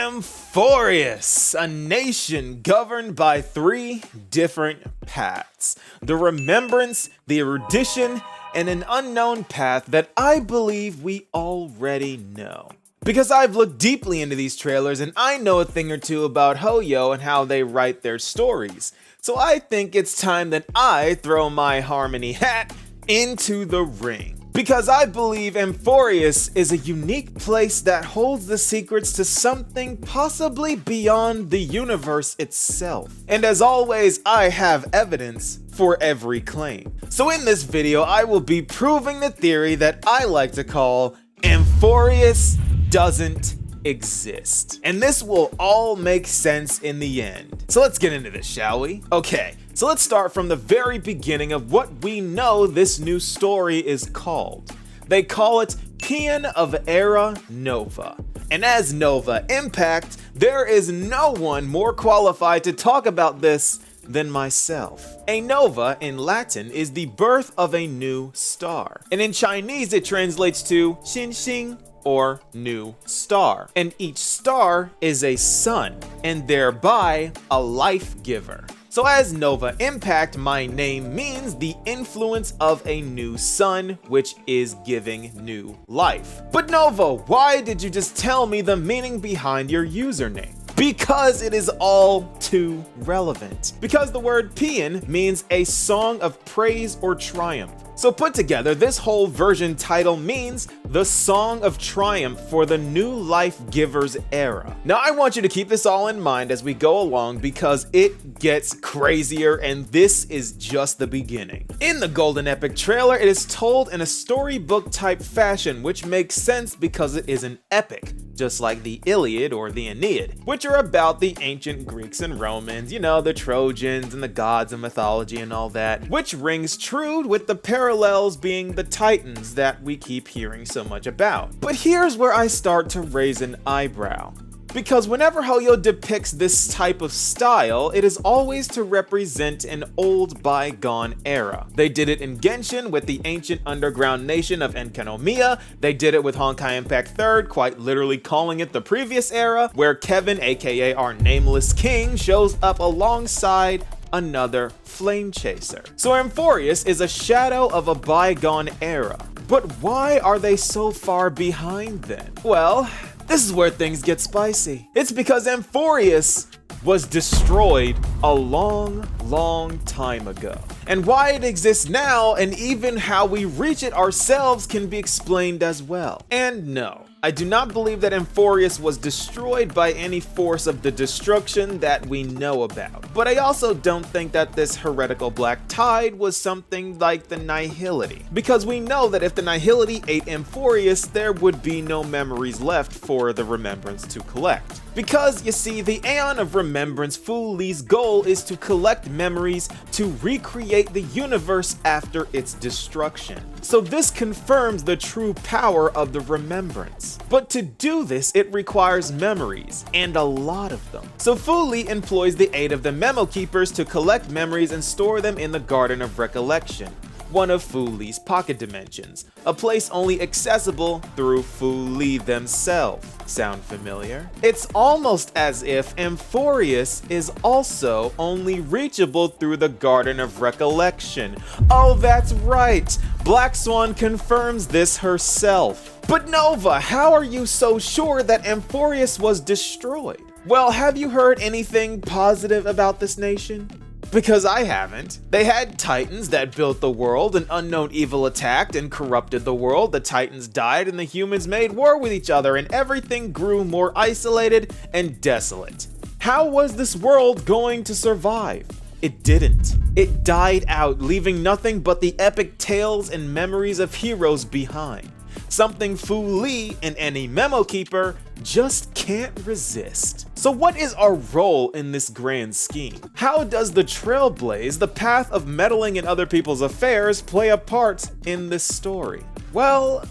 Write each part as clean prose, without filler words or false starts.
Amphoreus, a nation governed by three different paths: the remembrance, the erudition, and an unknown path that I believe we already know. Because I've looked deeply into these trailers and I know a thing or two about Hoyo and how they write their stories. So I think it's time that I throw my harmony hat into the ring. Because I believe Amphoreus is a unique place that holds the secrets to something possibly beyond the universe itself. And as always, I have evidence for every claim. So in this video, I will be proving the theory that I like to call Amphoreus doesn't exist. And this will all make sense in the end. So let's get into this, shall we? Okay. So let's start from the very beginning of what we know this new story is called. They call it Paean of Era Nova. And as Nova Impact, there is no one more qualified to talk about this than myself. A nova in Latin is the birth of a new star. And in Chinese it translates to xin xin, or new star. And each star is a sun, and thereby a life giver. So as Nova Impact, my name means the influence of a new sun, which is giving new life. But Nova, why did you just tell me the meaning behind your username? Because it is all too relevant. Because the word Paean means a song of praise or triumph. So put together, this whole version title means the Song of Triumph for the New Life Givers era. Now I want you to keep this all in mind as we go along because it gets crazier and this is just the beginning. In the Golden Epic trailer, it is told in a storybook type fashion, which makes sense because it is an epic, just like the Iliad or the Aeneid, which are about the ancient Greeks and Romans, you know, the Trojans and the gods of mythology and all that, which rings true with the parallels being the Titans that we keep hearing so much about. But here's where I start to raise an eyebrow. Because whenever Hoyo depicts this type of style, it is always to represent an old bygone era. They did it in Genshin with the ancient underground nation of Enkanomiya. They did it with Honkai Impact 3rd, quite literally calling it the previous era, where Kevin, aka our nameless king, shows up alongside another flame chaser. So Amphoreus is a shadow of a bygone era. But why are they so far behind then? Well, this is where things get spicy. It's because Amphoreus was destroyed a long time ago. And why it exists now and even how we reach it ourselves can be explained as well. And no, I do not believe that Amphoreus was destroyed by any force of the destruction that we know about. But I also don't think that this heretical black tide was something like the nihility. Because we know that if the nihility ate Amphoreus, there would be no memories left for the remembrance to collect. Because, you see, the Aeon of Remembrance Fu Li's goal is to collect memories to recreate the universe after its destruction. So this confirms the true power of the remembrance. But to do this, it requires memories, and a lot of them. So Fu Li employs the aid of the Memo Keepers to collect memories and store them in the Garden of Recollection, one of Fu Li's pocket dimensions, a place only accessible through Fu Li themselves. Sound familiar? It's almost as if Amphoreus is also only reachable through the Garden of Recollection. Oh, that's right! Black Swan confirms this herself. But Nova, how are you so sure that Amphoreus was destroyed? Well, have you heard anything positive about this nation? Because I haven't. They had Titans that built the world, an unknown evil attacked and corrupted the world, the Titans died and the humans made war with each other and everything grew more isolated and desolate. How was this world going to survive? It didn't. It died out, leaving nothing but the epic tales and memories of heroes behind. Something Fu Li and any Memo Keeper just can't resist. So what is our role in this grand scheme? How does the Trailblaze, the path of meddling in other people's affairs, play a part in this story? Well,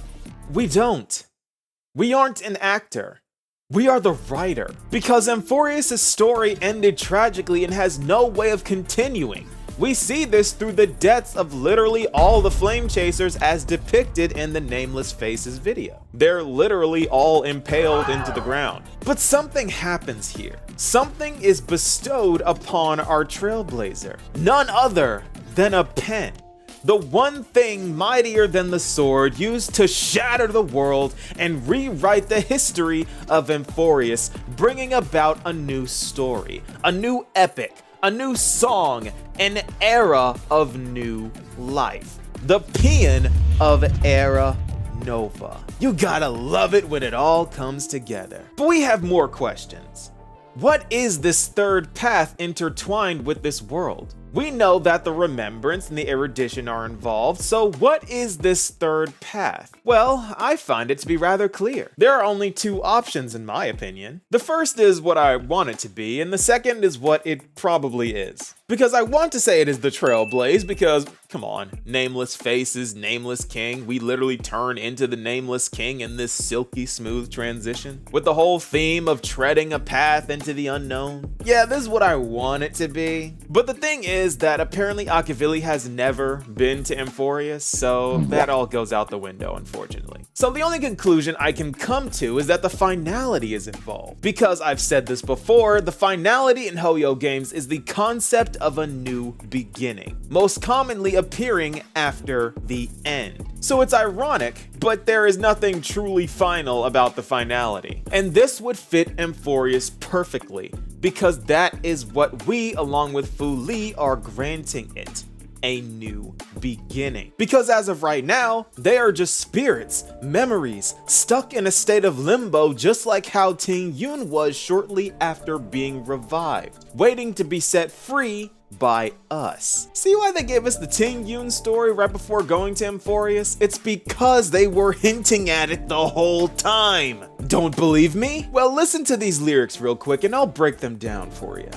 we don't. We aren't an actor. We are the writer. Because Amphoreus' story ended tragically and has no way of continuing. We see this through the deaths of literally all the flame chasers as depicted in the Nameless Faces video. They're literally all impaled into the ground. But something happens here. Something is bestowed upon our trailblazer. None other than a pen. The one thing mightier than the sword used to shatter the world and rewrite the history of Amphoreus, bringing about a new story, a new epic, a new song, an era of new life. The Paean of Era Nova. You gotta love it when it all comes together. But we have more questions. What is this third path intertwined with this world? We know that the remembrance and the erudition are involved, so what is this third path? Well, I find it to be rather clear. There are only two options in my opinion. The first is what I want it to be, and the second is what it probably is. Because I want to say it is the Trailblaze because, come on, Nameless Faces, Nameless King, we literally turn into the Nameless King in this silky smooth transition. With the whole theme of treading a path into the unknown. Yeah, this is what I want it to be. But the thing is that apparently Akavili has never been to Amphoreus, so that all goes out the window, unfortunately. So the only conclusion I can come to is that the finality is involved. Because I've said this before, the finality in Hoyo games is the concept of a new beginning, most commonly appearing after the end. So it's ironic, but there is nothing truly final about the finality. And this would fit Amphoreus perfectly, because that is what we, along with Fu Li, are granting it. A new beginning. Because as of right now, they are just spirits, memories, stuck in a state of limbo, just like how Ting Yun was shortly after being revived, waiting to be set free by us. See why they gave us the Ting Yun story right before going to Amphoreus? It's because they were hinting at it the whole time. Don't believe me? Well, listen to these lyrics real quick and I'll break them down for you.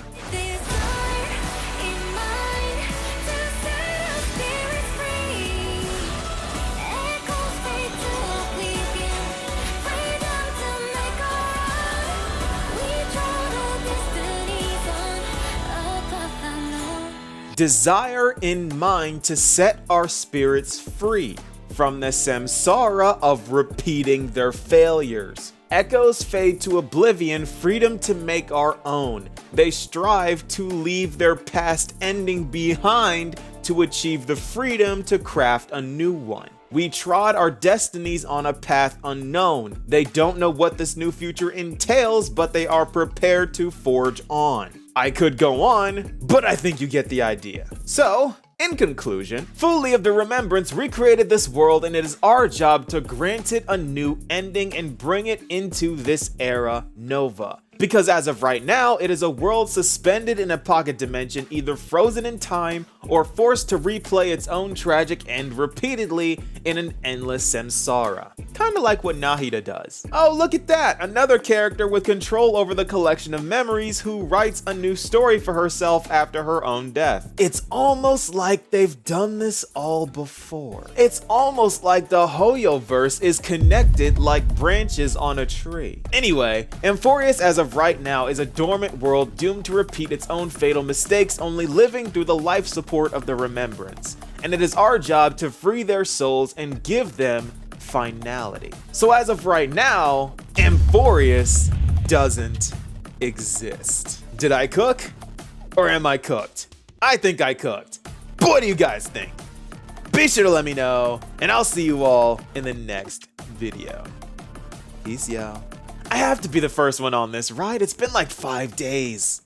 Desire in mind to set our spirits free from the samsara of repeating their failures. Echoes fade to oblivion, freedom to make our own. They strive to leave their past ending behind to achieve the freedom to craft a new one. We trod our destinies on a path unknown. They don't know what this new future entails, but they are prepared to forge on. I could go on, but I think you get the idea. So, in conclusion, Fu Li of the Remembrance recreated this world, and it is our job to grant it a new ending and bring it into this era Nova. Because as of right now, it is a world suspended in a pocket dimension, either frozen in time or forced to replay its own tragic end repeatedly in an endless samsara. Kinda like what Nahida does. Oh, look at that! Another character with control over the collection of memories who writes a new story for herself after her own death. It's almost like they've done this all before. It's almost like the Hoyo-verse is connected like branches on a tree. Anyway, Amphoreus as of right now is a dormant world doomed to repeat its own fatal mistakes, only living through the life support of the Remembrance. And it is our job to free their souls and give them finality. So as of right now, Amphoreus doesn't exist. Did I cook? Or am I cooked? I think I cooked. But what do you guys think? Be sure to let me know, and I'll see you all in the next video. Peace, y'all. I have to be the first one on this, right? It's been like 5 days.